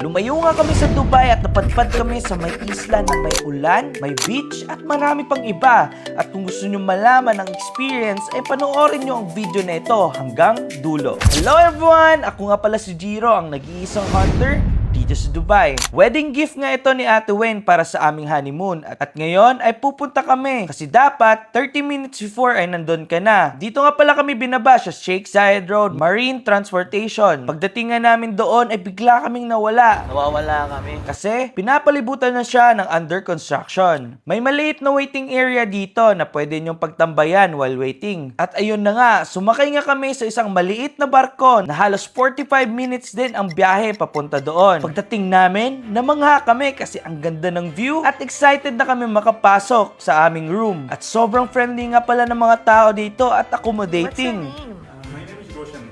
Lumayo nga kami sa Dubai at napadpad kami sa may isla na may ulan, may beach at marami pang iba. At kung gusto nyo malaman ang experience, ay panoorin nyo ang video na ito hanggang dulo. Hello everyone! Ako nga pala si Jiro, ang nag-iisang hunter dito sa Dubai. Wedding gift nga ito ni Ate Wayne para sa aming honeymoon. At ngayon ay pupunta kami kasi dapat 30 minutes before ay nandun ka na. Dito nga pala kami binaba sa Sheikh Zayed Road Marine Transportation. Pagdating nga namin doon ay bigla kaming nawala. Nawawala kami. Kasi pinapalibutan na siya ng under construction. May maliit na waiting area dito na pwede nyong pagtambayan while waiting. At ayun na nga, sumakay nga kami sa isang maliit na barko na halos 45 minutes din ang biyahe papunta doon. Pagdating namin, namangha kami kasi ang ganda ng view at excited na kami makapasok sa aming room. At sobrang friendly nga pala ng mga tao dito at accommodating. What's your name? My name is Roshan.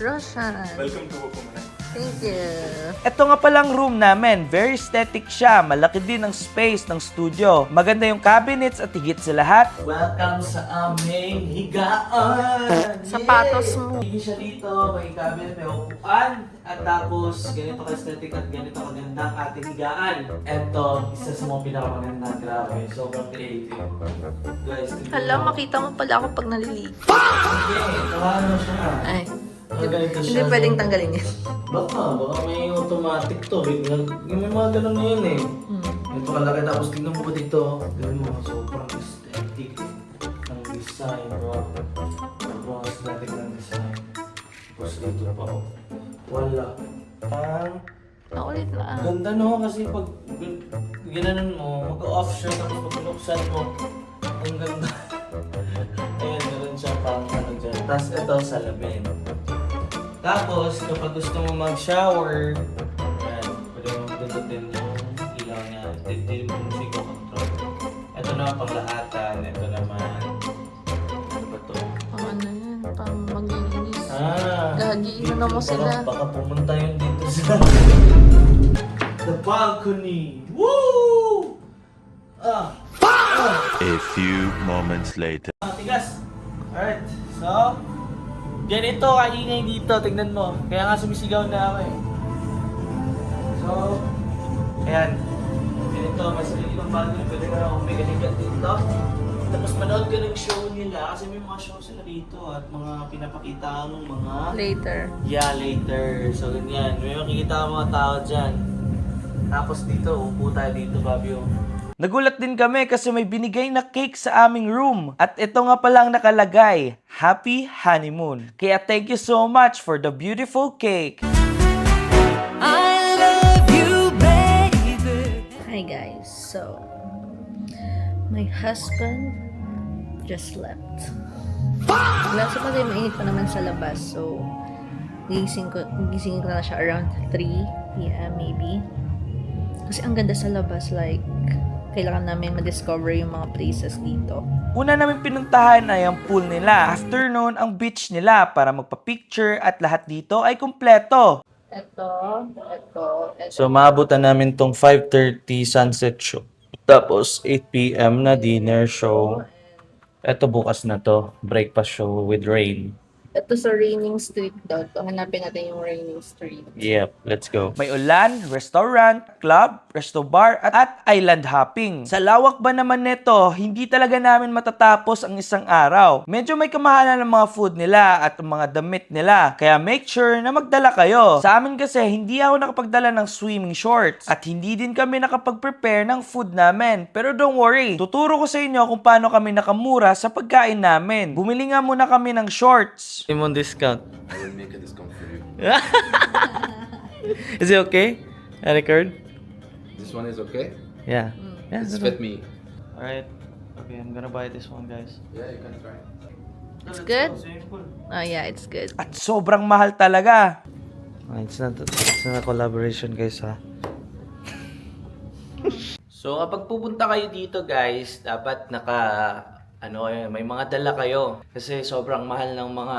Roshan. Welcome to Wokoman. Thank you. Ito nga palang room namin, very aesthetic siya. Malaki din ang space ng studio. Maganda yung cabinets at higit sa lahat. Welcome sa aming higaan! Sapatos mo. Hindi siya dito, may cabinet, may upuan. At tapos, ganito ka-aesthetic at ganito kaganda ang ating higaan. Ito, isa sa mga pinakamaganda. Grabe, sobrang creative. Guys, tingnan Hala, mo. makita mo pala ako pag naliligo. Hindi, nakano siya. Ay, Ganito hindi siya. pwedeng tanggalin yan. Baka may automatic to. May mga ganun na yun eh. Ito kalaki tapos tignan mo ba dito? Tignan mo, sobrang aesthetic ng design, bro. Sobrang aesthetic ng design. Tapos dito pa, oh. Wala. Naulit na. Ganda no, kasi pag ginanon mo, mag-off siya tapos pag binuksan mo, ang ganda. Ayan, meron siya pang ano dyan. Tapos ito, salamin. Tapos, kapag gusto mo mag-shower, ayan, pwede mo pindutin yung ilaw niya. Hindi mo siya control. Ito naman pang lahatan. Ito naman. Ano ba to? Pang ano yan, pang maglinis. dito Gagiinan mo baka- sila. Baka pumunta yun dito sa the balcony. Woo! A few moments later. Tigas. Alright. So, ganito kaingay dito. Tignan mo. Kaya nga sumisigaw na ako eh. So, ayan. Ganito. May sarili kang balcony. Pwede ka na umiga-higa dito. Tapos manood ka ng show nila. Kasi may mga show sila dito. At mga pinapakita ng mga... Later. Yeah, later. So, ganyan. May makikita ang mga tao dyan. Tapos dito, upo tayo dito, Fabio. Nagulat din kami kasi may binigay na cake sa aming room. At ito nga palang nakalagay, Happy Honeymoon. Kaya thank you so much for the beautiful cake. Hi guys, so my husband just left. Last pa din mainit pa naman sa labas, so gising ko na siya around 3 p.m. maybe. Kasi ang ganda sa labas, like kailangan namin ma-discover yung mga places dito. Una namin pinuntahan ay ang pool nila. After noon, ang beach nila para magpa-picture at lahat dito ay kumpleto. Ito. So, maabutan namin tong 5:30 sunset show. Tapos, 8 p.m. na dinner show. Ito bukas na to, breakfast show with rain. Ito sa Raining Street daw. So, hanapin natin yung Raining Street. Yep, let's go. May ulan, restaurant, club, resto bar, at island hopping. Sa lawak ba naman nito, hindi talaga namin matatapos ang isang araw. Medyo may kamahalan ng mga food nila at mga damit nila. Kaya make sure na magdala kayo. Sa amin kasi, hindi ako nakapagdala ng swimming shorts. At hindi din kami nakapag-prepare ng food namin. Pero don't worry, tuturo ko sa inyo kung paano kami nakamura sa pagkain namin. Bumili nga muna kami ng shorts. Simon discount. I will make a discount for you. Is it okay? I record? This one is okay? Yeah. Yeah. It's fit me. Alright. Okay, I'm gonna buy this one, guys. Yeah, you can try. It's good? Oh yeah, it's good. At sobrang mahal talaga. It's not a collaboration, guys, ha. So, kapag pupunta kayo dito, guys, dapat may mga dala kayo. Kasi sobrang mahal ng mga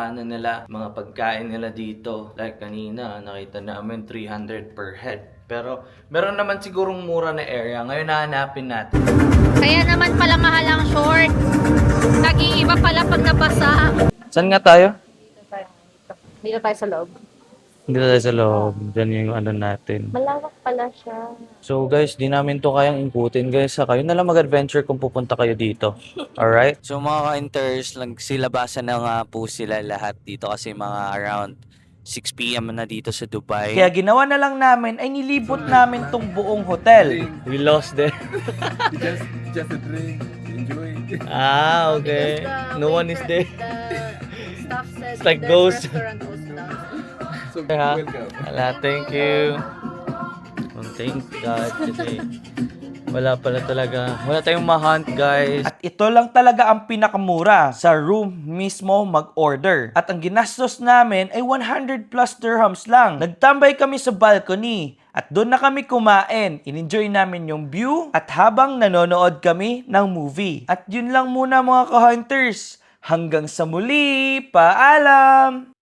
mga pagkain nila dito. Like kanina, nakita namin 300 per head. Pero meron naman sigurong mura na area. Ngayon hahanapin natin. Kaya naman pala mahal ang short. Nag-iiba pala pag nabasa. Saan nga tayo? Dito tayo sa loob. Dito tayo sa loob. Diyan yung ano natin. Malawak pala siya. So guys, di namin to kayang ikutin guys. Kayo na lang mag-adventure kung pupunta kayo dito. Alright? So mga ka-inters, nagsilabasan na nga po sila lahat dito kasi mga around 6 p.m. na dito sa Dubai. Kaya ginawa na lang namin ay nilibot namin tong buong hotel. We lost there. Just a drink. Enjoy. Ah, okay. No one is there. The staff said It's like that ghost. restaurant was down. So Ha? welcome. Wala, thank you. Oh, thank God kasi wala pala talaga. Wala tayong ma-hunt guys. At ito lang talaga ang pinakamura sa room mismo mag-order. At ang ginastos namin ay 100 plus dirhams lang. Nagtambay kami sa balcony at doon na kami kumain. In-enjoy namin yung view at habang nanonood kami ng movie. At yun lang muna mga ka-hunters. Hanggang sa muli, paalam!